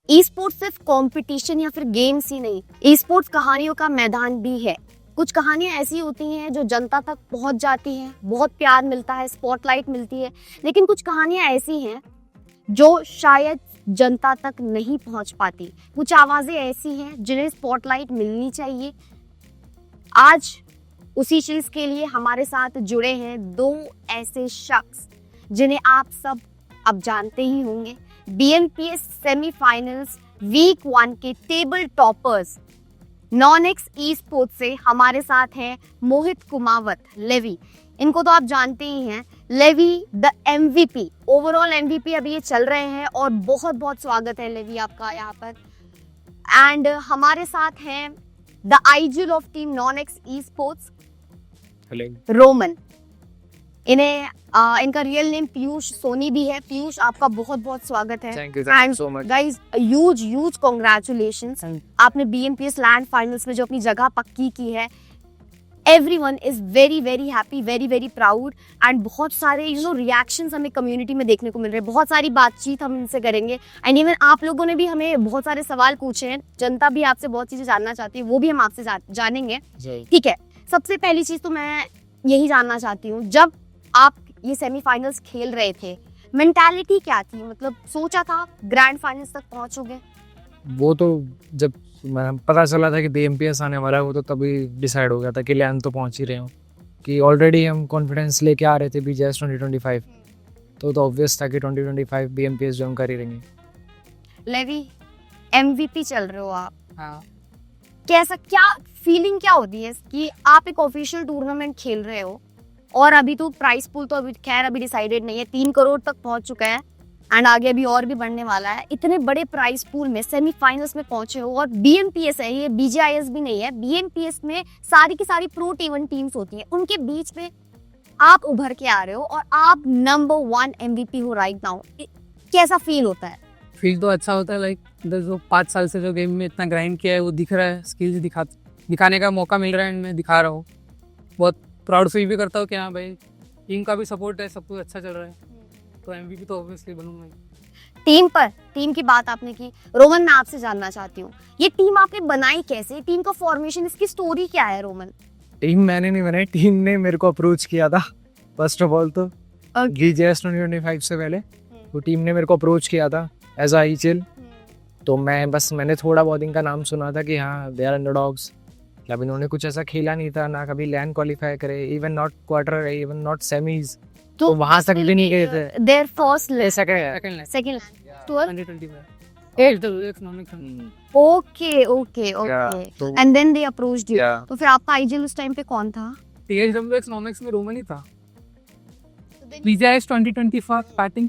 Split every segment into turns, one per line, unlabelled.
E sports सिर्फ competition या फिर गेम्स ही नहीं, ई स्पोर्ट्स कहानियों का मैदान भी है। कुछ कहानियां ऐसी होती हैं जो जनता तक पहुंच जाती हैं, बहुत प्यार मिलता है, स्पॉटलाइट मिलती है, लेकिन कुछ कहानियां ऐसी हैं जो शायद जनता तक नहीं पहुंच पाती। कुछ आवाजें ऐसी हैं जिन्हें स्पॉटलाइट मिलनी चाहिए। आज उसी चीज के लिए हमारे साथ जुड़े हैं दो ऐसे शख्स जिन्हें आप सब अब जानते ही होंगे। बीएमपीएस सेमीफाइनल्स वीक 1 के टेबल टॉपर्स नॉनेक्स ई स्पोर्ट्स से हमारे साथ हैं मोहित कुमावत लेवी। इनको तो आप जानते ही हैं, Levi the MVP, overall MVP अभी ये चल रहे हैं और बहुत बहुत स्वागत है लेवी आपका यहाँ पर। एंड हमारे साथ हैं the IGL of team Nonex esports Roman. इन्हें इनका रियल नेम पीयूष सोनी भी है। पीयूष, आपका बहुत बहुत स्वागत है।
Thank you so much.
Guys, huge congratulations. आपने बीएमपीएस लैंड फाइनल्स में जो अपनी जगह पक्की की है, everyone is very very happy, very very proud. And बहुत सारे रिएक्शंस हमें कम्युनिटी में देखने को मिल रहे हैं। बहुत सारी बातचीत हम इनसे करेंगे एंड इवन आप लोगों ने भी हमें बहुत सारे सवाल पूछे हैं। जनता भी आपसे बहुत चीजें जानना चाहती है, वो भी हम आपसे जानेंगे। ठीक है, सबसे पहली चीज तो मैं यही जानना चाहती हूँ, जब आप ये सेमीफाइनल्स खेल रहे थे, मेंटालिटी क्या थी? मतलब सोचा था ग्रैंड फाइनल्स तक पहुंचोगे?
वो तो जब पता चला था कि बीएमपीएस आने वाला है, वो तो तभी डिसाइड हो गया था कि लैंड तो पहुंच ही रहे हो, कि ऑलरेडी हम कॉन्फिडेंस लेके आ रहे थे बीजेएस 2025, तो ऑब्वियस था कि 2025 बीएमपीएस जो हम कर ही रहेंगे।
लेवी, एमवीपी चल रहे हो आप।
हाँ।
कैसा, क्या फीलिंग क्या होती है कि आप एक ऑफिशियल टूर्नामेंट खेल रहे हो और अभी तो प्राइस पूल तो अभी खैर अभी डिसाइडेड नहीं है, 3 करोड़ तक पहुंच चुका है एंड आगे अभी और भी बढ़ने वाला है। इतने बड़े प्राइस पूल में सेमीफाइनल्स में पहुंचे हो और बीएमपीएस है, ये बीजीआईएस भी नहीं है, बीएमपीएस में सारी की सारी प्रो टी1 टीम्स होती हैं, उनके बीच में आप उभर के आ रहे हो और आप नंबर 1 एमवीपी हो राइट नाउ। कैसा फील होता है?
फील तो अच्छा होता है, लाइक जो 5 साल से जो गेम में इतना ग्राइंड किया है वो दिख रहा है, स्किल्स दिखाने का मौका मिल रहा है, मैं दिखा रहा हूँ। बहुत प्राउड फील भी करता हूँ कि हाँ भाई, टीम का भी सपोर्ट है, सब कुछ अच्छा चल रहा है, तो एमवीपी तो ऑब्वियसली बनूंगा।
टीम की बात आपने की, रोमन मैं आपसे जानना चाहती हूँ, ये टीम आपने बनाई कैसे? टीम का फॉर्मेशन, इसकी स्टोरी क्या है रोमन?
टीम मैंने नहीं बनाई, टीम ने मेरे को अप्रोच किया था। फर्स्ट ऑफ ऑल तो बीजेएस 2025 से पहले तो टीम ने मेरे को अप्रोच किया था एज आईजीएल, तो मैंने थोड़ा बहुत इनका नाम सुना था कि हाँ दे आर अंडरडॉग्स। मतलब इन्होंने कुछ ऐसा खेला नहीं था, ना कभी लैंड क्वालिफाई करे, even not quarter, even not semis, तो वहां तक भी नहीं गए थे।
There first
second
tour
2025
okay
तो-
and then they approached you.
Yeah.
तो फिर आपका आईजीएल उस टाइम पे कौन था?
टीएचडब्ल्यूएक्स नॉनेक्स में रोमन ही था। बीजीआईएस 2025 बैटिंग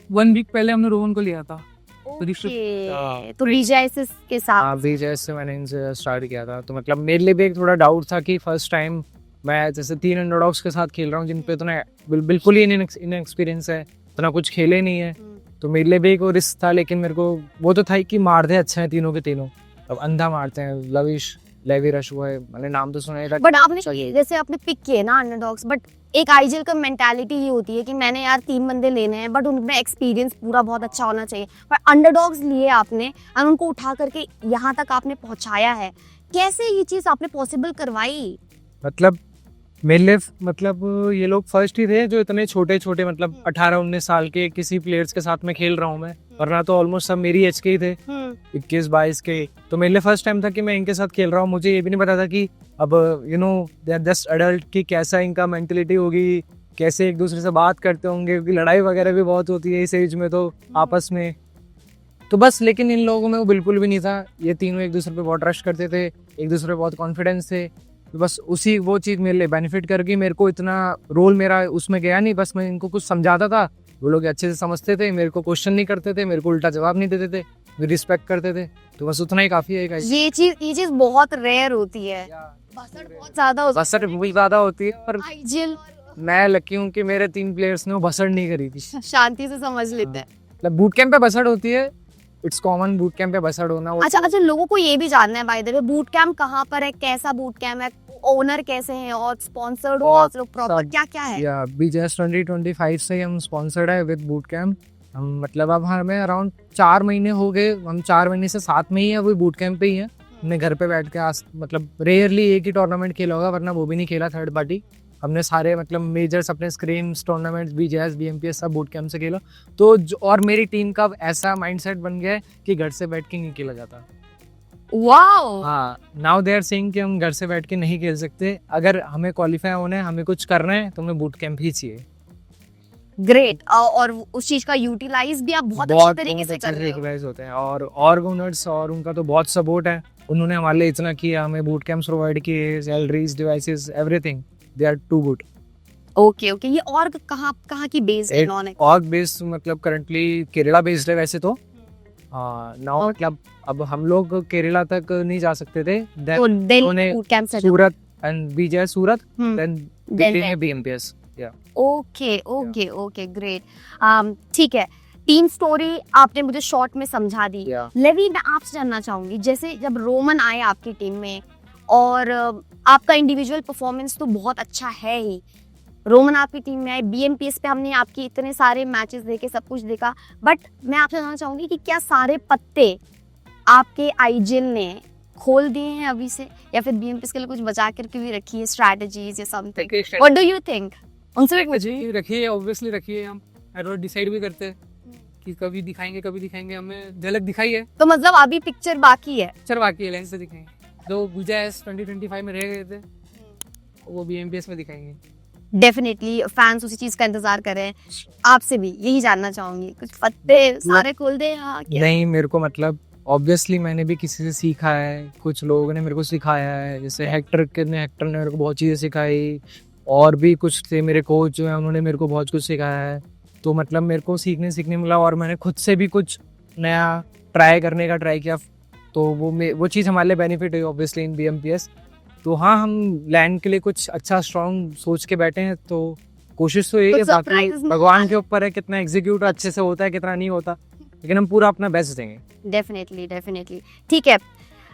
1 वीक पहले हमने रोमन को लिया था।
ओके, तो बीजीआईएस के साथ
हाँ, बीजेएस से मैंने इनसे स्टार्ट किया था, तो मतलब मेरे लिए भी एक थोड़ा डाउट था कि फर्स्ट टाइम मैं जैसे 3 अंडरडॉग्स के साथ खेल रहा हूँ, जिन पे इतना बिल्कुल ही इनएक्सपीरियंस है, इतना कुछ खेले नहीं है, तो मेरे लिए भी एक रिस्क था। लेकिन मेरे को वो तो था ही कि मार दे अच्छे हैं तीनों के तीनों, अब अंधा मारते हैं। लविश, लेवी, रशु है, मैंने नाम तो सुना ही था।
बट आपने जैसे आपने पिक किए ना अंडरडॉग्स, बट एक आईजीएल का मेंटालिटी ही होती है कि मैंने यार 3 बंदे लेने हैं, बट उनमें एक्सपीरियंस पूरा बहुत अच्छा होना चाहिए। पर अंडरडॉग्स लिए आपने और उनको उठा करके यहाँ तक आपने पहुँचाया है, कैसे ये चीज़ आपने पॉसिबल करवाई?
मतलब मेरे लिए मतलब ये लोग फर्स्ट ही थे जो इतने छोटे छोटे, मतलब 18-19 साल के किसी प्लेयर्स के साथ में खेल रहा हूँ मैं, वरना तो ऑलमोस्ट सब मेरी एज के ही थे, 21-22 के। तो मेरे लिए फर्स्ट टाइम था कि मैं इनके साथ खेल रहा हूँ। मुझे ये भी नहीं पता था कि अब दे आर जस्ट एडल्ट, कि कैसा इनका मेंटलिटी होगी, कैसे एक दूसरे से बात करते होंगे, क्योंकि लड़ाई वगैरह भी बहुत होती है इस एज में तो आपस में। तो बस, लेकिन इन लोगों में वो बिल्कुल भी नहीं था। ये तीनों एक दूसरे पे बहुत ट्रस्ट करते थे, एक दूसरे पे बहुत कॉन्फिडेंस थे। तो बस वो चीज़ मेरे लिए बेनिफिट कर गई। मेरे को इतना रोल मेरा उसमें गया नहीं, बस मैं इनको कुछ समझाता था, वो लोग अच्छे से समझते थे, मेरे को क्वेश्चन नहीं करते थे, मेरे को उल्टा जवाब नहीं देते थे, रिस्पेक्ट करते थे, तो बस उतना ही काफ़ी है।
ये चीज़ बहुत रेयर होती है, बसड़ बहुत ज़्यादा होती है।
बसड़ भी ज़्यादा होती है, पर
आईजीएल
मैं लकी हूँ कि मेरे 3 प्लेयर्स ने वो बसड़ नहीं करी थी।
शांति से समझ लेते हैं।
मतलब बूट कैंप पे बसड़ होती है, इट्स कॉमन बूट कैंप पे बसड़ होना।
अच्छा, लोगों को ये भी जानना है by the way, boot camp कहाँ पर है, कैसा बूट कैंप है, ओनर कैसे हैं और स्पॉन्सर्ड हो आप लोग प्रॉपर, क्या क्या है?
या बीजेएस 2025 से हम स्पॉन्सर्ड है विद बूट कैंप। हम मतलब अब हमें अराउंड 4 महीने हो गए, हम 4 महीने से साथ में ही है, अभी बूट कैंप पे ही है। हमने घर पे बैठ के आज मतलब रेयरली एक ही टूर्नामेंट खेला होगा, वरना वो भी नहीं खेला थर्ड पार्टी। हमने सारे मतलब मेजर्स अपने स्क्रीम्स टूर्नामेंट्स BJS BMPS सब बूट कैंप से खेला। तो और मेरी टीम का ऐसा माइंडसेट बन गया है कि घर से बैठ के नहीं खेला जाता।
वाओ,
हाँ, नाउ दे आर सेइंग कि हम घर से बैठ के नहीं खेल सकते, अगर हमें क्वालिफाई होना है, हमें कुछ करना है, तो हमें बूट कैंप ही चाहिए।
ग्रेट। और उस चीज का यूटिलाइज भी आप बहुत अच्छे तरीके से कर रहे हो।
यूटिलाइज होते हैं, और ऑर्गेनाइजर्स और उनका तो बहुत सपोर्ट है। उन्होंने हमारे लिए इतना किया, हमें बूट कैंप्स प्रोवाइड किए, salaries, devices, everything, they are too good.
Okay okay, ये और कहाँ की बेस्ड है इन्होंने?
ऑर्ग बेस्ड मतलब करंटली केरला बेस्ड है वैसे तो। नाउ मतलब अब हम लोग केरला तक नहीं जा सकते थे,
तो दिल्ली बूट कैंप से
Surat and BJS Surat,
hmm,
then
then
Delhi में BMPS।
Okay okay okay, great. ठीक है, टीम स्टोरी आपने मुझे शॉर्ट में समझा दी। लेवी, मैं आपसे जानना चाहूंगी, जैसे जब रोमन आए आपकी टीम में, और आपका इंडिविजुअल परफॉर्मेंस तो बहुत अच्छा है ही, रोमन आपकी टीम में आए, BMPS पे हमने आपकी इतने सारे मैचेस देखे, सब कुछ देखा, बट मैं आपसे जानना चाहूंगी कि क्या सारे पत्ते आपके IGL ने खोल दिए हैं अभी से, या फिर BMPS के लिए कुछ बचा करके भी रखी है स्ट्रैटेजीज या something? What do you think? उनसे
जी रखिए, ऑब्वियसली रखिए। हम हर रोज डिसाइड भी करते हैं कि कभी दिखाएंगे, हमें झलक दिखाई है।
तो मतलब अभी पिक्चर बाकी है?
पिक्चर बाकी है, लेंस से दिखाएंगे। जो BJS 2025 में रह गए थे वो BMPS में दिखाएंगे।
डेफिनेटली फैंस उसी चीज का इंतजार कर रहे हैं। आपसे भी यही जानना चाहूंगी, कुछ पत्ते सारे खोल दे या क्या?
नहीं, मेरे को मतलब ऑब्वियसली मैंने भी किसी से सीखा है, कुछ लोगों ने मेरे को सिखाया है, जैसे हेक्टर ने मेरे को बहुत चीज़ें सिखाई, और भी कुछ थे मेरे कोच जो है, उन्होंने मेरे को बहुत कुछ सिखाया है। तो मतलब मेरे को सीखने मिला, और मैंने खुद से भी कुछ नया ट्राई किया। तो वो चीज़ हमारे लिए बेनिफिट है ऑब्वियसली इन BMPS। तो हाँ, हम लैंड के लिए कुछ अच्छा स्ट्रॉन्ग सोच के बैठे हैं, तो कोशिश तो यही है, बाकी भगवान के ऊपर है कितना एग्जीक्यूट अच्छे से होता है, कितना नहीं होता, लेकिन हम पूरा अपना बेस्ट देंगे।
डेफिनेटली ठीक है।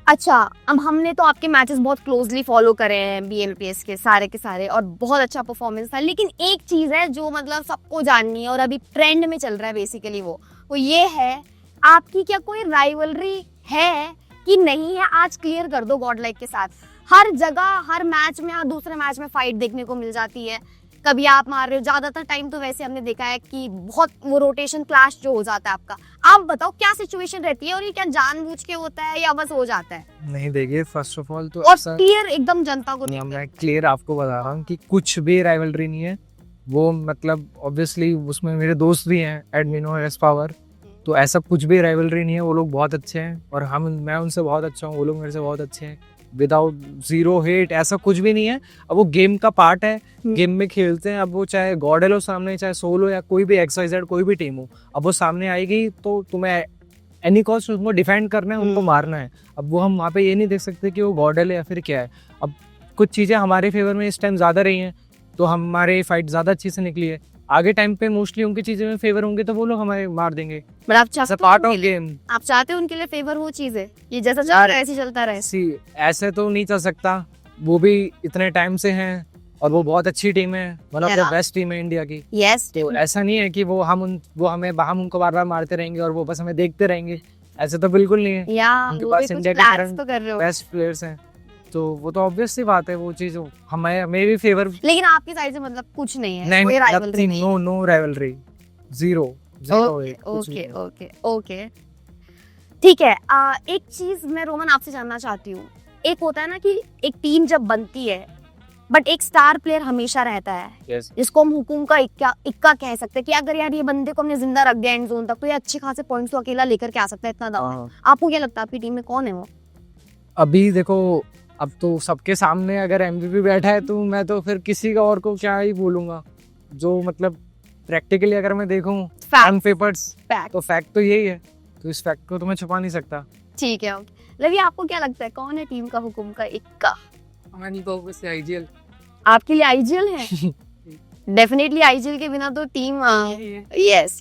अच्छा, अब हमने तो आपके मैचेस बहुत क्लोजली फॉलो करे हैं BMPS के सारे, और बहुत अच्छा परफॉर्मेंस था, लेकिन एक चीज है जो मतलब सबको जाननी है और अभी ट्रेंड में चल रहा है बेसिकली, वो ये है, आपकी क्या कोई राइवलरी है कि नहीं है? आज क्लियर कर दो गॉडलाइक के साथ। हर जगह, हर मैच में और दूसरे मैच में फाइट देखने को मिल जाती है, कभी आप मार रहे हो, ज्यादातर टाइम तो वैसे हमने देखा है कि बहुत वो रोटेशन क्लैश जो हो जाता है आपका। आप बताओ क्या सिचुएशन रहती है, और ये क्या जानबूझ के होता है या बस हो जाता है?
नहीं, देखिए, फर्स्ट ऑफ ऑल तो
और क्लियर एकदम जनता को
मैं क्लियर आपको बता रहा हूँ कि कुछ भी राइवलरी नहीं है। वो मतलब ऑब्वियसली उसमें मेरे दोस्त भी हैं, एडमिन और एस पावर, तो ऐसा कुछ भी राइवलरी नहीं है। वो लोग बहुत अच्छे हैं और मैं उनसे बहुत अच्छा हूँ, वो लोग मेरे से बहुत अच्छे हैं, विदाउट जीरो हेट, ऐसा कुछ भी नहीं है। अब वो गेम का पार्ट है, गेम में खेलते हैं। अब वो चाहे गॉडेल हो सामने, चाहे सोलो या कोई भी XYZ कोई भी टीम हो, अब वो सामने आएगी तो तुम्हें एनी कॉस्ट उनको डिफेंड करना है, उनको मारना है। अब वो हम वहाँ पे ये नहीं देख सकते कि वो गॉडेल है या फिर क्या है। अब कुछ चीज़ें हमारे फेवर में इस टाइम ज़्यादा रही हैं, तो हमारे फाइट ज़्यादा अच्छी से निकली है। आगे टाइम पे मोस्टली उनकी चीज़ें में फेवर होंगे तो वो लोग हमारे मार देंगे।
बट आप चाहते
पार्ट ऑफ गेम,
आप चाहते हो उनके लिए फेवर वो चीज़ है, ये जैसा चल रहा है ऐसे चलता रहे।
ऐसे तो नहीं चल सकता, वो भी इतने टाइम से हैं और वो बहुत अच्छी टीम है, one of the best team है इंडिया की।
यस,
तो ऐसा नहीं है कि हम उनको बार बार मारते रहेंगे और वो बस हमें देखते रहेंगे, ऐसे तो बिल्कुल नहीं है।
उनके पास इंडिया के
बेस्ट प्लेयर्स हैं, तो वो तो ऑब्वियस सी बात है, वो चीज हमें भी फेवर।
लेकिन आपकी साइड से मतलब कुछ नहीं है, कोई राइवलरी नहीं?
No rivalry, zero.
ओके, ठीक है। एक चीज मैं रोमन आपसे जानना चाहती हूँ, एक होता है ना कि एक टीम जब बनती है बट एक स्टार प्लेयर हमेशा रहता है, जिसको हम हुकुम का इक्का कह सकते हैं कि अगर यार ये बंदे को हमने जिंदा रख दिया एंड जोन तक तो ये अच्छे खासे पॉइंट्स तो अकेला लेकर के आ सकता है, इतना दम है। आपको क्या लगता है आपकी टीम में कौन है वो?
अभी देखो, अब तो सबके सामने अगर MVP बैठा है तो मैं तो फिर किसी का और को क्या ही बोलूंगा। जो मतलब प्रैक्टिकली अगर मैं देखूं ऑन पेपर्स तो फैक्ट तो यही है, तो इस फैक्ट को तो मैं छुपा नहीं सकता।
ठीक है, लवी आपको क्या लगता है कौन है टीम का हुकुम का इक्का?
हमारी तो ऑब्वियसली IGL।
आपके लिए IGL है? डेफिनेटली IGL के बिना तो टीम यस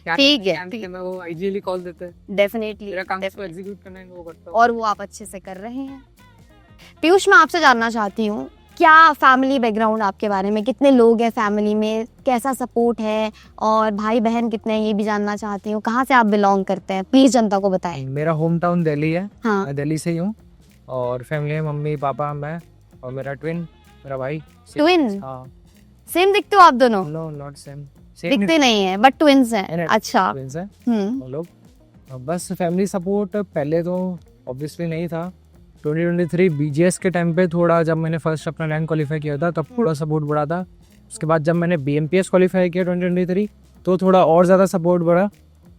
ठीक है,
मैं वो IGL ही कॉल देते हैं।
डेफिनेटली
मेरा काम तो एग्जीक्यूट करना है, वो करता हूं
और वो आप अच्छे से कर रहे हैं। पीयूष, मैं आपसे जानना चाहती हूँ क्या फैमिली बैकग्राउंड आपके बारे में, कितने लोग हैं फैमिली में, कैसा सपोर्ट है, और भाई बहन कितने हैं ये भी जानना चाहती हूँ। कहाँ से आप बिलोंग करते हैं, प्लीज जनता को बताएं।
मेरा होम टाउन दिल्ली है,
हाँ।
मैं दिल्ली से ही हूँ। और फैमिली में मम्मी पापा मैं और मेरा ट्विन, मेरा भाई।
ट्विन?
हाँ।
सेम दिखते हो आप दोनों?
नो नॉट सेम,
दिखते नहीं है बट ट्विंस हैं। अच्छा।
ट्विंस हैं
हम्म।
हम लोग। बस फैमिली सपोर्ट पहले तो ऑब्वियसली नहीं था। 2023 बीजीएस के टाइम पे थोड़ा, जब मैंने फर्स्ट अपना रैंक क्वालिफाई किया था तब थोड़ा सपोर्ट बढ़ा था। उसके बाद जब मैंने बीएमपीएस क्वालिफाई किया 2023 तो थोड़ा और ज़्यादा सपोर्ट बढ़ा।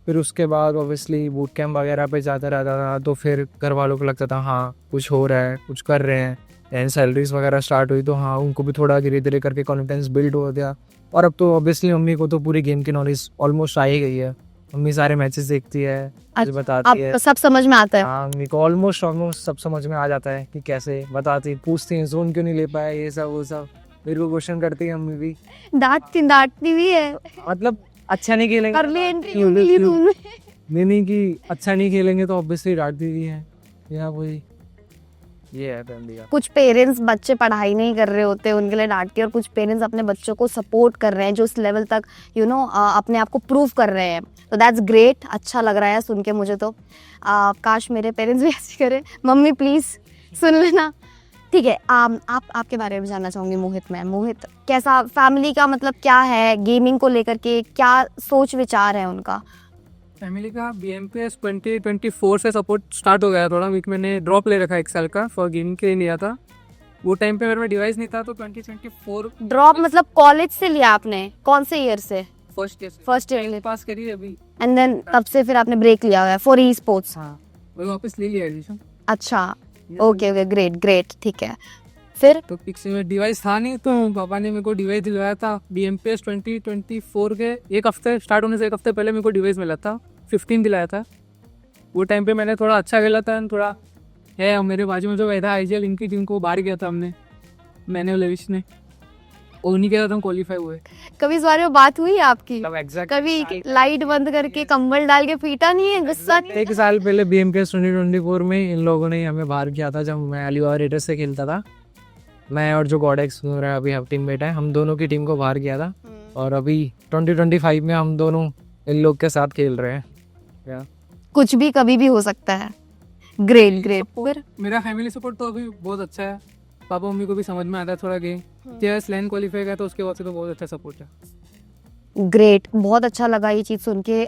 फिर उसके बाद ऑब्वियसली बूट कैंप वगैरह पे जाता रहता था तो फिर घर वालों को लगता था हाँ कुछ हो रहा है, कुछ कर रहे हैं। एंड सैलरीज वगैरह स्टार्ट हुई तो हाँ उनको भी थोड़ा धीरे धीरे करके कॉन्फिडेंस बिल्ड हो गया। और अब तो ऑब्वियसली मम्मी को तो पूरी गेम की नॉलेज ऑलमोस्ट आ ही गई है। मम्मी सारे मैचेस देखती है, मुझे बताती है।
आपको सब समझ में आता है?
हाँ मम्मी को ऑलमोस्ट सब समझ में आ जाता है कि कैसे बताती, पूछती हैं जोन क्यों नहीं ले पाया, ये सब वो सब मेरे को क्वेश्चन करती है मम्मी भी।
डांटती भी है?
मतलब अच्छा नहीं खेलेंगे
कर ले एंट्री मिली तुमने।
नहीं कि अच्छा नहीं खेलेंगे तो ऑब्वियसली डांटती भी है। या वही ये है फैमिली का।
कुछ पेरेंट्स बच्चे पढ़ाई नहीं कर रहे होते उनके लिए डांट के, और कुछ पेरेंट्स अपने बच्चों को सपोर्ट कर रहे हैं जो इस लेवल तक अपने आप को प्रूव कर रहे हैं। तो दैट्स ग्रेट, अच्छा लग रहा है सुन के मुझे। तो काश मेरे पेरेंट्स भी ऐसे करें। मम्मी प्लीज सुन लेना, ठीक है। आप आपके बारे में जानना चाहूँगी मोहित में। मोहित, कैसा फैमिली का मतलब क्या है, गेमिंग को लेकर के क्या सोच विचार है उनका?
फैमिली का BMPS 2024 से सपोर्ट स्टार्ट हो गया थोड़ा। वीक मैंने ड्रॉप ले रखा 1 साल का, फॉर गेमिंग के लिए लिया था। वो टाइम पे मेरे में डिवाइस नहीं था तो 2024
ड्रॉप मतलब कॉलेज से लिया आपने? कौन से ईयर से?
फर्स्ट ईयर पास करी है अभी।
एंड देन तब से फिर आपने ब्रेक लिया हुआ है फॉर ई स्पोर्ट्स?
हाँ, वही वापस ले लिया एडिशन।
अच्छा, ओके ग्रेट, ठीक है। फिर
तो पिक्सी में डिवाइस था नहीं तो पापा ने मेरे को डिवाइस दिलवाया था। BMPS 2024 के एक हफ्ते स्टार्ट होने से एक हफ्ते पहले मेरे को डिवाइस मिला था, 15 दिलाया था। वो टाइम पे मैंने थोड़ा अच्छा खेला था, थोड़ा है मेरे बाजू में जो बैठा IGL इनकी टीम को बाहर किया था मैंने लेविश ने, और उन्हीं के साथ हम क्वालिफाई हुए।
कभी इस बारे में बात हुई आपकी?
मतलब एग्जैक्ट
कभी लाइट बंद करके कंबल डाल के पीटा नहीं है, गुस्सा नहीं?
1 साल पहले BMPS 2024 में इन लोगों ने हमें बाहर किया था जब मैं अलीबाग रेडर्स से खेलता था। मैं और जो गॉडेक्स मेरा अभी टीममेट है, हम दोनों की टीम को बाहर किया था। और अभी 2025 में हम दोनों इन लोग के साथ खेल रहे हैं।
कुछ भी कभी भी हो सकता है। ग्रेट। फिर
मेरा फैमिली सपोर्ट तो अभी बहुत अच्छा है। पापा मम्मी को भी समझ में आता है थोड़ा गेम। TS लैन क्वालिफाई का तो उसके बाद से तो बहुत अच्छा सपोर्ट है।
ग्रेट, बहुत अच्छा लगा ये चीज़ सुन के।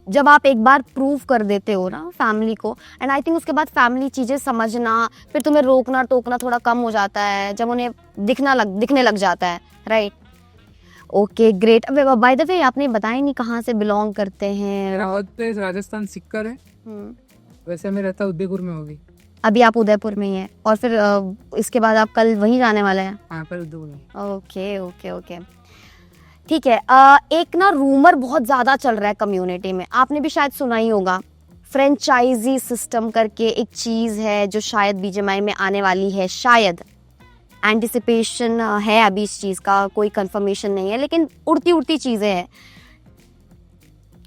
जब आप एक बार प्रूव कर देते हो ना फैमिली को, एंड आई थिंक उसके बाद फैमिली चीज़ें समझना, फिर तुम्हें रोकना टोकना थोड़ा कम हो जाता है जब उन्हें दिखने लग जाता है, right? Okay great. By the way आपने बताया नहीं कहाँ से बिलोंग करते हैं?
मेरा प्लेस राजस्थान सिक्कर है। वैसे मैं रहता उदयपुर में होगी।
अभी आप उदयपुर में ही हैं, और फिर इसके बाद आप कल वहीं जाने वाले हैं?
हाँ, कल उदयपुर में।
ओके ठीक है। एक ना रूमर बहुत ज़्यादा चल रहा है कम्युनिटी में, आपने भी शायद सुना ही होगा। फ्रेंचाइजी सिस्टम करके एक चीज़ है जो शायद BGMI में आने वाली है, शायद एंटिसिपेशन है अभी इस चीज़ का, कोई कंफर्मेशन नहीं है, लेकिन उड़ती चीज़ें हैं।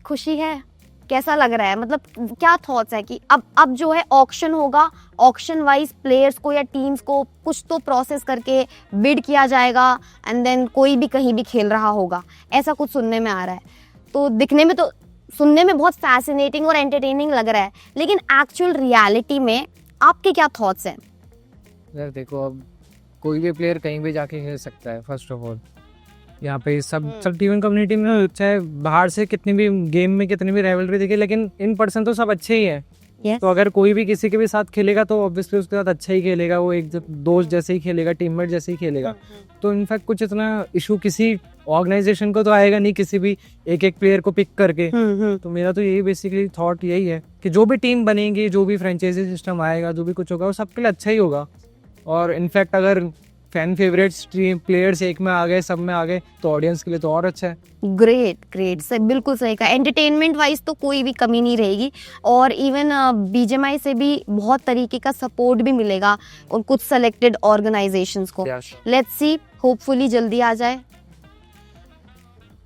खुशी है? कैसा लग रहा है, मतलब क्या थॉट्स है कि अब जो है ऑक्शन होगा, ऑक्शन वाइज प्लेयर्स को या टीम्स को कुछ तो प्रोसेस करके बिड किया जाएगा, एंड देन कोई भी कहीं भी खेल रहा होगा, ऐसा कुछ सुनने में आ रहा है। तो दिखने में तो सुनने में बहुत फैसिनेटिंग और एंटरटेनिंग लग रहा है, लेकिन एक्चुअल रियलिटी में आपके क्या थॉट्स हैं?
यार देखो, अब कोई भी प्लेयर कहीं भी जाके खेल सकता है। फर्स्ट ऑफ ऑल यहाँ पे सब टीम कम्युनिटी में चाहे बाहर से कितनी भी गेम में कितनी भी राइवलरी दिखे, लेकिन इन पर्सन तो सब अच्छे ही है।
Yes.
तो अगर कोई भी किसी के भी साथ खेलेगा तो ऑब्वियसली उसके साथ अच्छा ही खेलेगा, वो एक दोस्त जैसे ही खेलेगा, टीममेट जैसे ही खेलेगा। तो इनफैक्ट कुछ इतना इशू किसी ऑर्गेनाइजेशन को तो आएगा नहीं, किसी भी एक प्लेयर को पिक करके। तो मेरा तो यही बेसिकली थॉट यही है कि जो भी टीम बनेगी, जो भी फ्रेंचाइजी सिस्टम आएगा, जो भी कुछ होगा, वो सबके लिए अच्छा ही होगा। और इनफैक्ट अगर फैन फेवरेट्स प्लेयर्स एक में आ गए, सब में आ गए, तो ऑडियंस के लिए तो और अच्छा है।
ग्रेट सही, बिल्कुल सही कहा। एंटरटेनमेंट वाइज तो कोई भी कमी नहीं रहेगी, और इवन BGMI से भी बहुत तरीके का सपोर्ट भी मिलेगा उन कुछ सेलेक्टेड ऑर्गेनाइजेशंस को। लेट्स सी, होपफुली जल्दी आ जाए।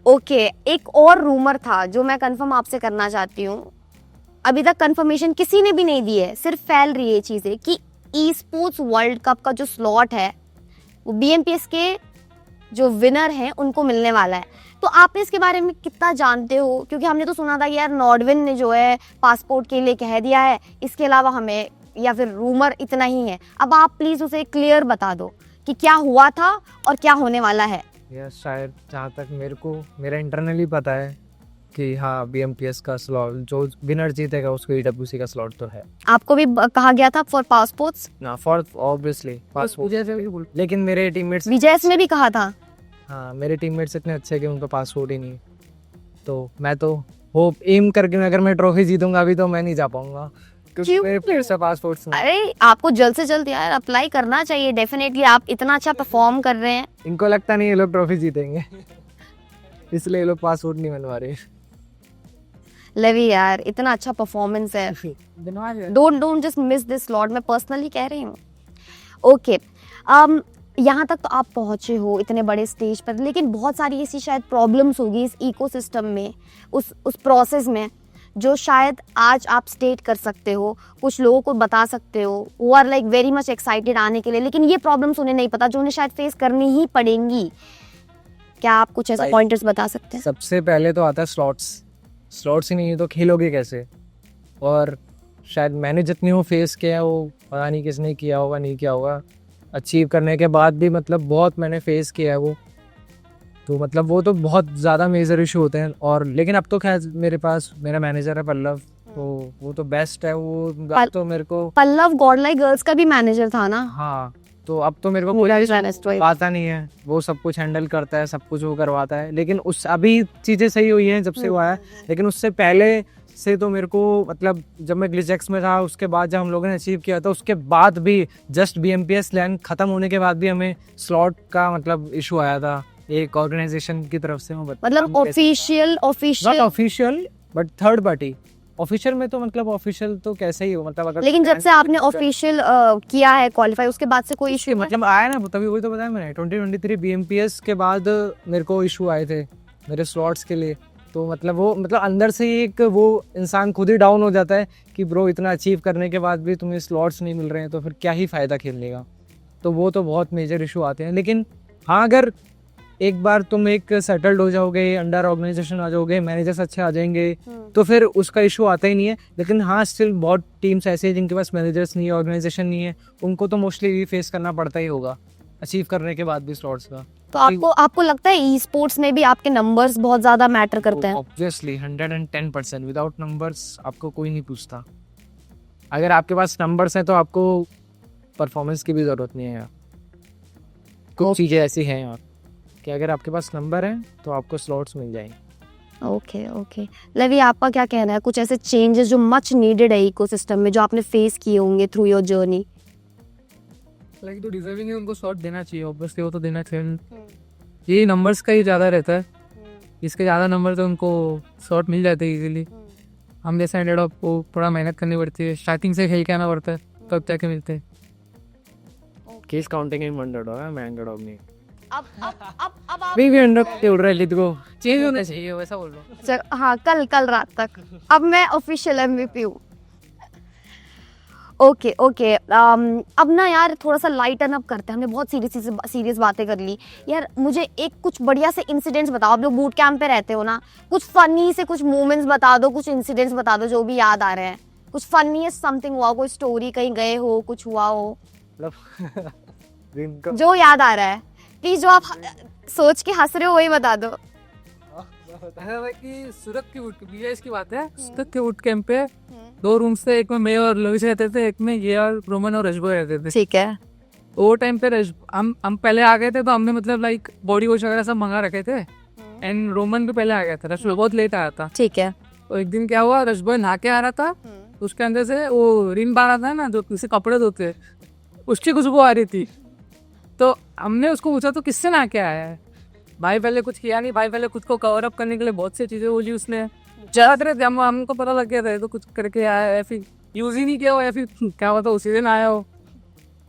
ओके, एक और रूमर था जो मैं कंफर्म आपसे करना चाहती हूँ। अभी तक कंफर्मेशन किसी ने भी नहीं दी है, सिर्फ फैल रही है चीज़ें कि ई स्पोर्ट्स वर्ल्ड कप का जो स्लॉट है वो BMPS के जो विनर हैं उनको मिलने वाला है। तो आप इसके बारे में कितना जानते हो? क्योंकि हमने तो सुना था कि यार नॉर्डविन ने जो है पासपोर्ट के लिए कह दिया है, इसके अलावा हमें, या फिर रूमर इतना ही है। अब आप प्लीज उसे क्लियर बता दो कि क्या हुआ था और क्या होने वाला है।
या शायद जहाँ तक मेरा इंटरनली पता है कि हाँ BMPS का स्लॉट जो विनर जीतेगा उसको EWC का स्लॉट तो है।
आपको भी कहा गया था फॉर पासपोर्ट्स?
ना फॉर ऑब्वियसली पासपोर्ट,
मुझे भी बोल
लेकिन मेरे टीममेट्स,
विजय ने भी कहा था।
हाँ मेरे टीममेट्स इतने अच्छे हैं कि उनका पासपोर्ट ही नहीं है। तो मैं तो होप एम करके अगर मैं ट्रॉफी जीतूंगा अभी तो मैं नहीं जा पाऊंगा क्योंकि
क्यों?
मेरे प्लेयर्स का पासपोर्ट नहीं।
अरे आपको जल्द से जल्द यार अप्लाई करना चाहिए डेफिनेटली, आप इतना अच्छा परफॉर्म कर रहे हैं।
इनको लगता नहीं ये लोग ट्रॉफी जीतेंगे इसलिए ये लोग पासपोर्ट नहीं बनवा रहे।
लेवी यार इतना अच्छा परफॉर्मेंस है, don't just miss this slot, मैं पर्सनली कह रही हूँ। ओके, यहाँ तक तो आप पहुँचे हो इतने बड़े स्टेज पर, लेकिन बहुत सारी ऐसी शायद प्रॉब्लम्स होगी इस इकोसिस्टम में, उस प्रोसेस में, जो शायद आज आप स्टेट कर सकते हो, कुछ लोगों को बता सकते हो, वो are like very much excited आने के लिए, लेकिन ये प्रॉब्लम्स उन्हें नहीं पता जो उन्हें शायद फेस करनी ही पड़ेंगी। क्या आप कुछ ऐसे पॉइंटर्स बता सकते हैं?
सबसे पहले तो आता है स्लॉट्स ही नहीं है तो खेलोगे कैसे? और शायद मैंने जितनी वो फेस किया है वो पता नहीं किसने किया होगा नहीं किया होगा, अचीव करने के बाद भी मतलब बहुत मैंने फेस किया है वो, तो मतलब वो तो बहुत ज़्यादा मेजर इशू होते हैं। और लेकिन अब तो खैर मेरे पास मेरा मैनेजर है पल्लव, तो वो तो बेस्ट है, वो तो मेरे को
पल्लव गॉडलाइक गर्ल्स का भी मैनेजर था ना?
हाँ, तो अब तो मेरे को पता नहीं है, वो सब कुछ हैंडल करता है, सब कुछ वो करवाता है। लेकिन उस अभी चीज़ें सही हुई हैं जब से वो आया, लेकिन उससे पहले से तो मेरे को मतलब जब मैं ग्लिचेक्स में था उसके बाद जब हम लोगों ने अचीव किया था उसके बाद भी जस्ट BMPS लैंड खत्म होने के बाद भी हमें स्लॉट का मतलब इशू आया था एक ऑर्गेनाइजेशन की तरफ से।
मतलब official
but third party. Official में तो मतलब ऑफिशियल तो कैसे ही हो मतलब अगर,
लेकिन जब से आपने ऑफिशियल किया है क्वालिफाई उसके बाद से कोई इशू
मतलब आया ना, तभी वही तो बताया मैंने 2023 BMPS के बाद मेरे को इशू आए थे मेरे स्लॉट्स के लिए। तो मतलब वो मतलब अंदर से एक वो इंसान खुद ही डाउन हो जाता है कि ब्रो इतना अचीव करने के बाद भी तुम्हें स्लॉट्स नहीं मिल रहे हैं तो फिर क्या ही फ़ायदा खेलने का। तो वो तो बहुत मेजर इशू आते हैं। लेकिन हाँ, अगर एक बार तुम एक सेटल्ड हो जाओगे, अंडर ऑर्गेनाइजेशन आ जाओगे, मैनेजर्स अच्छे आ जाएंगे तो फिर उसका इशू आता ही नहीं है। लेकिन हाँ, स्टिल बहुत टीम्स ऐसे हैं जिनके पास मैनेजर्स नहीं है, ऑर्गेनाइजेशन नहीं है, उनको तो मोस्टली फेस करना पड़ता ही होगा अचीव करने के बाद भी स्लॉट्स का।
तो आपको लगता है ई स्पोर्ट्स में भी आपके नंबर्स बहुत ज्यादा मैटर करते हैं?
ऑब्वियसली 110%। विदाउट नंबर्स आपको कोई नहीं पूछता। अगर आपके पास नंबर्स हैं तो आपको परफॉर्मेंस की भी ज़रूरत नहीं है यार। कुछ चीज़ें ऐसी हैं यार कि अगर आपके पास नंबर हैं तो आपको स्लॉट्स मिल जाएंगे।
ओके लेवी, आपका क्या कहना है? कुछ ऐसे चेंजेस जो मच नीडेड है इकोसिस्टम में जो आपने फेस किए होंगे थ्रू योर जर्नी?
लाइक तो डिजर्विंग है, उनको शॉट देना चाहिए, ऑब्वियसली वो तो देना चाहिए। ये नंबर्स का ही ज़्यादा रहता है, इसके ज़्यादा नंबर तो उनको शॉट मिल जाते हैं इजीली। हम जैसे एंडेड ऑफ को थोड़ा मेहनत करनी पड़ती है, स्टार्टिंग से खेल के आना पड़ता है तब जाके मिलते हैं।
केस काउंटिंग इन अंडरडॉग है, मैं अंडरडॉग नहीं।
अब आप
अभी भी अंडरडॉग उड़ रहा है, लेट्स गो।
चेंज होना चाहिए, वैसा बोल रहा हूँ।
हाँ, कल रात तक अब मैं ऑफिशियल MVP हूँ। ओके अब ना यार थोड़ा सा लाइटन अप करते हैं। हमने बहुत सीरियस बातें कर ली यार। मुझे एक कुछ बढ़िया से इंसिडेंट्स बताओ। आप लोग बूट कैंप पे रहते हो ना, कुछ फनी से कुछ मोमेंट्स बता दो, कुछ इंसिडेंट्स बता दो जो भी याद आ रहे हैं। कुछ फनीएस्ट समथिंग हुआ, कोई स्टोरी, कहीं गए हो, कुछ हुआ हो जो याद आ रहा है। प्लीज जो आप सोच के हंस रहे हो वही बता दो।
बताया था कि सूरत की BIS की बात है। सूरत के बूट कैंप पे 2 रूम्स थे, एक में मैं और लविश रहते थे, एक में ये और रोमन और रजबो रहते थे।
ठीक है।
वो टाइम पे हम पहले आ गए थे तो हमने मतलब लाइक बॉडी वॉश वगैरह सब मंगा रखे थे। एंड रोमन भी पहले आ गया था, रजबो बहुत लेट आया था।
ठीक है।
तो एक दिन क्या हुआ, रजबो नहा के आ रहा था, उसके अंदर से वो रिन बार आता है ना जो किसी कपड़े धोते, उसकी खुशबू आ रही थी। तो हमने उसको पूछा तो किससे नहा के आया है? भाई पहले कुछ किया नहीं, भाई पहले खुद को कवर अप करने के लिए बहुत सी चीज़ें बोली उसने। ज़्यादातर हमको पता लग गया था तो कुछ करके आया है, फिर यूज़ ही नहीं किया हो या फिर क्या होता उसी दिन आया हो।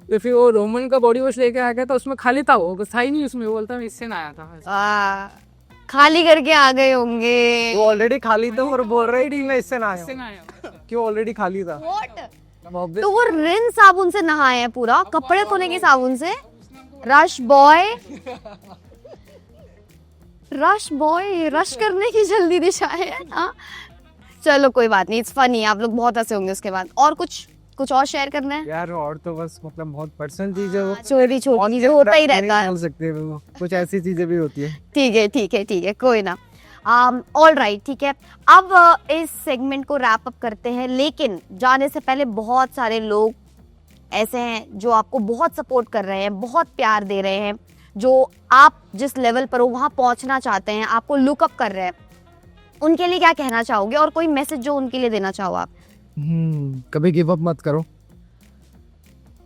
तो फिर वो रोमन का बॉडी वॉश लेके आ गया था, उसमें खाली था, वो था ही नहीं उसमें। वो बोलता मैं इससे ना आया था।
खाली करके आ गए होंगे।
वो ऑलरेडी खाली था और बोल रही थी मैं इससे ना आया, क्यों ऑलरेडी खाली था।
तो वो रिन साबुन से नहाए हैं पूरा, कपड़े धोने के साबुन से? रश बॉय रश करने की जल्दी दिशा है ना। चलो कोई बात नहीं, इट्स फनी, आप लोग बहुत हंसे होंगे उसके बाद। और कुछ और शेयर करना है?
यार और तो बस मतलब बहुत पर्सनल चीजें वो
छोटी छोटी चीजें होता ही रहता है।
बोल सकते हैं वो, कुछ ऐसी चीजें भी होती है।
ठीक है कोई ना। ऑल राइट, ठीक है। अब इस सेगमेंट को रैप अप करते हैं, लेकिन जाने से पहले बहुत सारे लोग ऐसे हैं जो आपको बहुत सपोर्ट कर रहे हैं, बहुत प्यार दे रहे हैं, जो आप जिस लेवल पर हो वहाँ पहुँचना चाहते हैं, आपको लुकअप कर रहे हैं। उनके लिए क्या कहना चाहोगे, और कोई मैसेज जो उनके लिए देना चाहो आप?
कभी गिव अप मत करो।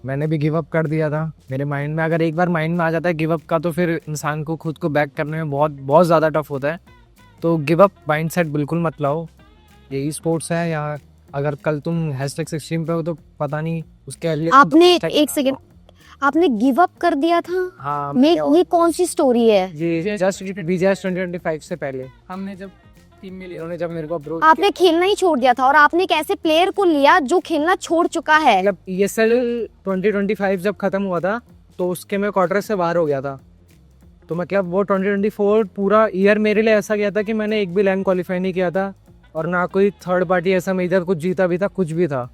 मैंने भी गिव अप कर दिया था। मेरे माइंड में अगर एक बार माइंड में आ जाता है गिव अप का, तो फिर इंसान को खुद को बैक करने में बहुत बहुत ज़्यादा टफ होता है। तो गिव अप माइंडसेट बिल्कुल मत लाओ। यही स्पोर्ट्स है, या अगर कल तुम #16 पे हो तो पता नहीं उसके लिए
आपने एक सेकंड, आपने गिव अप कर दिया था?
हाँ,
ये कौन सी स्टोरी है?
ये जस्ट BGS 2025 से पहले
हमने जब टीम में लिया,
इन्होंने जब मेरे को अप्रोच
आपने खेलना ही छोड़ दिया था, और आपने एक ऐसे प्लेयर को लिया जो खेलना छोड़ चुका है।
मतलब ESL 2025 जब खत्म हुआ था तो उसके मैं क्वार्टर से बाहर हो गया था। तो मतलब वो 2024 पूरा ईयर मेरे लिए ऐसा गया था कि मैंने एक भी लैंड क्वालिफाई नहीं किया था, और ना कोई थर्ड पार्टी ऐसा मेजर कुछ जीता भी था, कुछ भी था।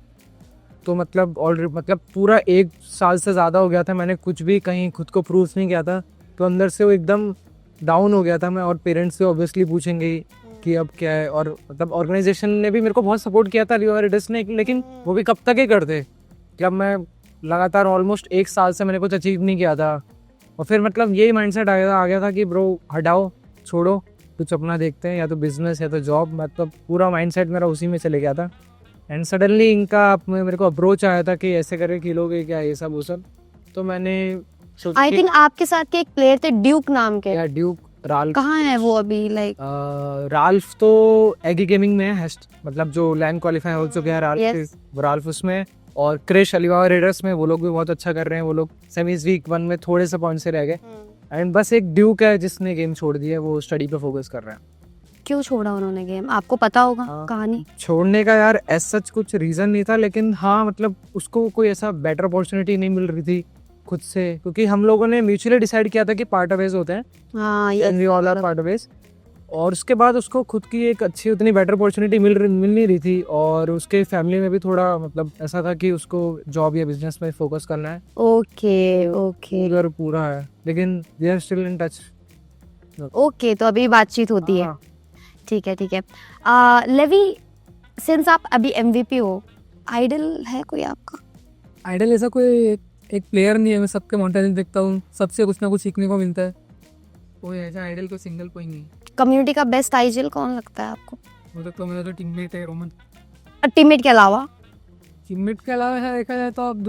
तो मतलब ऑलरेडी मतलब पूरा 1 साल से ज़्यादा हो गया था, मैंने कुछ भी कहीं खुद को प्रूफ नहीं किया था। तो अंदर से वो एकदम डाउन हो गया था मैं। और पेरेंट्स से ऑब्वियसली पूछेंगे ही कि अब क्या है। और मतलब ऑर्गेनाइजेशन ने भी मेरे को बहुत सपोर्ट किया था, रिवर रेडर्स ने, लेकिन वो भी कब तक ही करते जब मैं लगातार ऑलमोस्ट 1 साल से मैंने कुछ अचीव नहीं किया था। और फिर मतलब यही माइंडसेट आ गया था कि ब्रो हटाओ, छोड़ो, कुछ अपना देखते हैं, या तो बिजनेस या तो जॉब। मतलब पूरा माइंडसेट मेरा उसी में चले गया था। एंड सडनली इनका मेरे को अप्रोच आया था कि ऐसे करके खेलोगे क्या, ये सब वो सब। तो मैंने
आई थिंक आपके साथ के एक प्लेयर थे ड्यूक नाम के,
या ड्यूक राल्फ।
कहाँ है वो अभी? लाइक
राल्फ तो एगी गेमिंग में है, मतलब जो लैंड क्वालिफाई हो चुके हैं राल्फ उसमें। और क्रिश अलीबाबा रेडर्स में वो लोग भी बहुत अच्छा कर रहे हैं। वो लोग सेमीज वीक 1 में थोड़े से पॉइंट से रह गए। एंड बस एक ड्यूक है जिसने गेम छोड़ दिया, वो स्टडी पे फोकस कर रहे हैं।
क्यों छोड़ा उन्होंने गेम, आपको पता होगा कहानी?
छोड़ने का यार एज सच कुछ रीजन नहीं था, लेकिन हाँ मतलब उसको कोई ऐसा बेटर अपॉर्चुनिटी नहीं मिल रही थी खुद से, क्योंकि हम लोगों ने म्यूचुअली डिसाइड किया था कि पार्ट वेज होते हैं।
हाँ,
we all are part ways. और उसके बाद उसको खुद की एक अच्छी उतनी बेटर अपॉर्चुनिटी मिल नहीं रही थी। और उसके फैमिली में भी थोड़ा मतलब ऐसा था कि उसको जॉब या बिजनेस में फोकस करना है।
ओके
उधर पूरा है, लेकिन they are still in touch.
Okay, तो अभी बातचीत होती है।
हाँ।
ठीक है लेवी, सिंस आप अभी MVP हो, आइडल है कोई आपका?
आइडल ऐसा कोई एक प्लेयर नहीं है, मैं सबके माउंटेन देखता हूँ, सबसे कुछ ना कुछ सीखने को मिलता है। कोई ऐसा आइडल को सिंगल कोई नहीं।
कम्युनिटी का बेस्ट आइडल कौन लगता है आपको?
मतलब तो मेरा तो टीममेट है रोमन।
टीममेट के अलावा?
टीममेट के अलावा ऐसा देखा जाए तो अब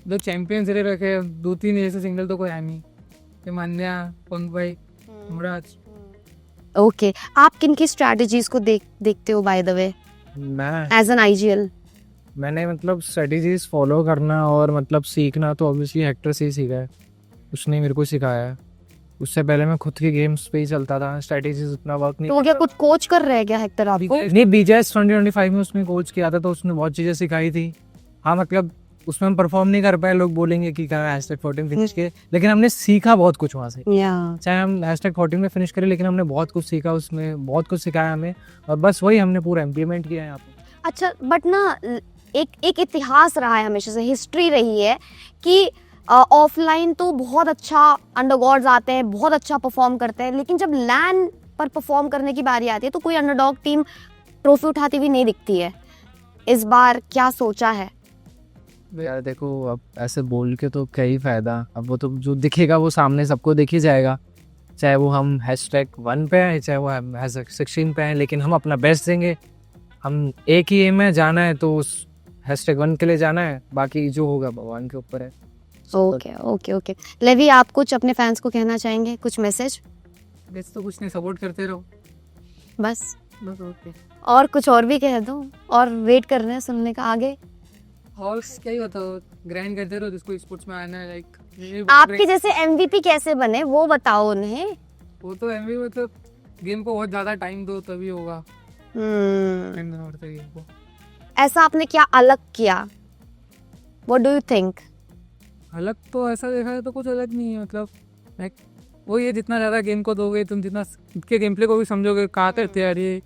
दो चैंपियंस रहे रखे, 2-3 ऐसे सिंगल तो कोई है नहीं। ये मान्या, पंग भाई, मुराज।
ओके, आप किन की स्ट्रैटेजीज को देखते हो बाय द वे
मैं
एज एन IGL?
मैंने मतलब स्ट्रेटजीज फॉलो करना और मतलब सीखना तो ऑब्वियसली हेक्टर से ही सीखा है। उसने मेरे को सिखाया है। उससे पहले मैं खुद के गेम्स पे ही चलता था, स्ट्रेटजीज उतना वर्क नहीं।
तो वो क्या कुछ कोच कर रहे हैं क्या हेक्टर आपको?
नहीं, BGS 2025 में उसने कोच किया था, तो उसने बहुत चीज़ें सिखाई थी। हाँ मतलब उसमें हम परफॉर्म नहीं कर पाए, लोग बोलेंगे कि कहा #14 फिनिश किए, लेकिन हमने सीखा बहुत कुछ वहाँ से। चाहे हम #14 में फिनिश करें, लेकिन हमने बहुत कुछ सीखा, उसमें बहुत कुछ सिखाया हमें, और बस वही हमने पूरा इम्प्लीमेंट किया है यहाँ पे।
अच्छा, बट ना एक इतिहास रहा है, हमेशा से हिस्ट्री रही है कि ऑफलाइन तो बहुत अच्छा अंडरडॉग्स आते हैं, बहुत अच्छा परफॉर्म करते हैं, लेकिन जब लैन पर परफॉर्म करने की बारी आती है तो कोई अंडरडॉग टीम ट्रॉफी उठाती हुई नहीं दिखती है। इस बार क्या सोचा है?
यार देखो, अब ऐसे बोल के तो क्या ही फायदा। अब वो तो जो दिखेगा वो सामने सबको दिख ही जाएगा, चाहे वो हम #1 पे हैं, चाहे वो हम #16 पे हैं, लेकिन हम अपना बेस्ट देंगे। हम एक ही एम है, जाना है तो उस #1 के लिए जाना है, बाकी जो होगा भगवान के ऊपर है।
ओके लेवी, आप कुछ अपने फैंस को कहना चाहेंगे, कुछ मैसेज?
बस तो कुछ नहीं, सपोर्ट करते रहो
बस
ओके।
और कुछ और भी कह दो, और वेट कर रहे हैं सुनने का आगे।
और क्या ही बताओ, ग्राइंड करते रहो, जिसको स्पोर्ट्स में आना है। लाइक
आपके जैसे MVP कैसे बने वो बताओ उन्हें।
वो तो MVP मतलब गेम को बहुत ज़्यादा टाइम दो तभी होगा। टाइम देना पड़ता है गेम को।
ऐसा आपने क्या अलग किया? What do you think?
अलग तो ऐसा देखा है तो कुछ अलग नहीं है, मतलब लाइक वही है, जितना ज़्यादा गेम को दोगे तुम, जितना खुद के गेम प्ले को भी समझोगे, कहाँ करते यार ये,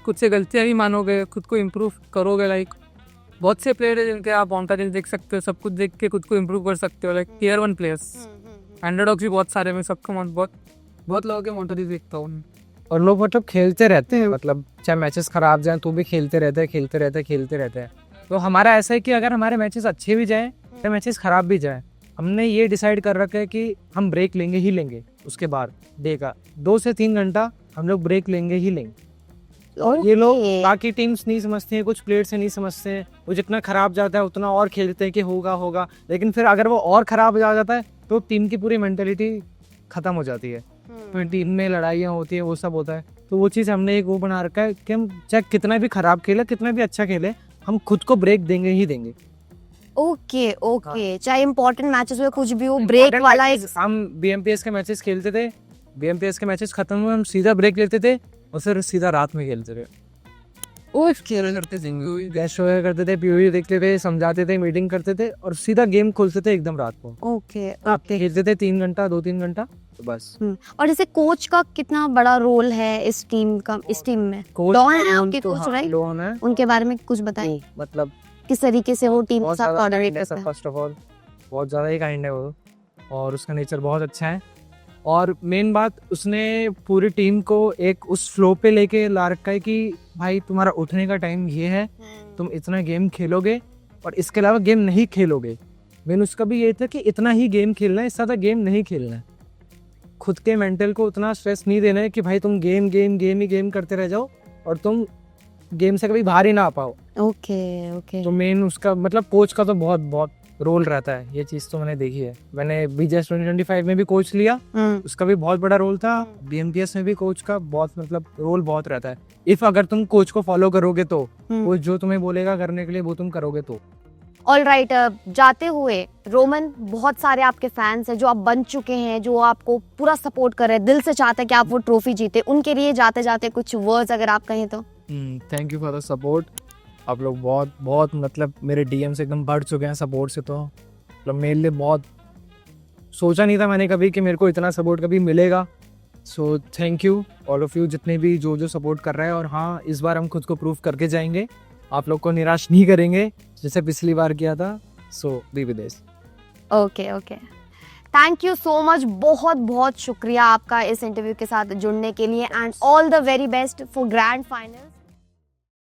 खुद से गलतियाँ भी मानोगे, खुद को इम्प्रूव करोगे। लाइक बहुत से प्लेयर है जिनके आप ऑन देख सकते हो, सब कुछ देख के खुद को इम्प्रूव कर सकते हो। लाइक टियर 1 प्लेयर्स, अंडरडॉग्स भी बहुत सारे, मैं सबको बहुत लोगों के मॉन्टाजेस देखता हूँ।
और लोग मतलब खेलते रहते हैं, मतलब चाहे मैचेस खराब जाएं तो भी खेलते रहते हैं। तो हमारा ऐसा है कि अगर हमारे मैचेस अच्छे भी जाएं या मैचेस खराब भी जाएं, हमने ये डिसाइड कर रखा है कि हम ब्रेक लेंगे ही लेंगे। उसके बाद डे का 2 से 3 घंटा हम लोग ब्रेक लेंगे ही लेंगे। और ये लोग बाकी टीम्स नहीं समझते हैं, कुछ प्लेयर्स से नहीं समझते हैं, वो जितना खराब जाता है उतना और खेलते हैं कि होगा, लेकिन फिर अगर वो और खराब जा जाता है तो टीम की पूरी मेंटेलिटी खत्म हो जाती है, तो टीम में लड़ाइयाँ होती है, वो सब होता है। तो वो चीज़ हमने एक वो बना रखा है कि हम चाहे कितना भी खराब खेले, कितना भी अच्छा खेले, हम खुद को ब्रेक देंगे ही देंगे।
ओके, चाहे इम्पोर्टेंट मैचेस हो कुछ भी हो, ब्रेक वाला एक
हम बीएमपीएस के मैचेस खेलते थे, बीएमपीएस के मैचेस खत्म हुए, हम सीधा ब्रेक लेते थे और फिर सीधा रात में खेलते थे।
वो खेल करते थे,
गैस वगैरह करते थे, पीओई देखते थे, समझाते थे, मीटिंग करते थे और सीधा गेम खोलते थे एकदम रात को।
ओके
खेलते थे 3 घंटा 2-3 घंटा तो बस।
और जैसे कोच का कितना बड़ा रोल है इस टीम में? डॉन है आपके कोच, राइट?
डॉन है,
उनके बारे में कुछ बताइए,
मतलब
किस तरीके से वो टीम के
बहुत
साथ
ज़्यादा
कोऑर्डिनेट
kind है
करता
सर,
है?
फर्स्ट ऑफ ऑल बहुत ज़्यादा ही काइंड है वो, और उसका नेचर बहुत अच्छा है। और मेन बात, उसने पूरी टीम को एक उस फ्लो पे लेके ला रखा है कि भाई तुम्हारा उठने का टाइम ये है, तुम इतना गेम खेलोगे और इसके अलावा गेम नहीं खेलोगे। मेन उसका भी ये था कि इतना ही गेम खेलना है, इससे ज़्यादा गेम नहीं खेलना है। खुद के मेंटल को उतना स्ट्रेस नहीं देना है कि भाई तुम गेम करते रह जाओ और तुम गेम से कभी बाहर ही ना आ पाओ।
ओके
तो मेन उसका मतलब कोच का तो बहुत रोल रहता है, ये चीज़ तो मैंने देखी है। मैंने बीजेएस 2025 में भी कोच लिया, उसका भी बहुत बड़ा रोल था। बीएमपीएस में भी कोच का बहुत मतलब रोल बहुत रहता है। इफ अगर तुम कोच को फॉलो करोगे तो वो जो तुम्हें बोलेगा करने के लिए वो तुम करोगे तो।
ऑलराइट, जाते हुए रोमन, बहुत सारे आपके फैंस हैं जो आप बन चुके हैं, जो आपको पूरा सपोर्ट कर रहे हैं, दिल से चाहते हैं कि आप वो ट्रॉफी जीते, उनके लिए जाते जाते कुछ वर्ड्स अगर आप कहें तो।
Thank you for the support. आप लोग बहुत मतलब मेरे डीएम्स एकदम बढ़ चुके हैं सपोर्ट से, तो मतलब मेरे लिए बहुत सोचा नहीं था मैंने कभी कि मेरे को इतना सपोर्ट कभी मिलेगा। So thank you all of you, जितने भी जो सपोर्ट कर रहे हैं। और हाँ, इस बार हम खुद को प्रूव करके जाएंगे, आप लोग को निराश नहीं करेंगे जैसे पिछली बार किया था। So be with us.
Okay thank you so much, बहुत शुक्रिया आपका इस इंटरव्यू के साथ जुड़ने के लिए, and all the very best for grand final.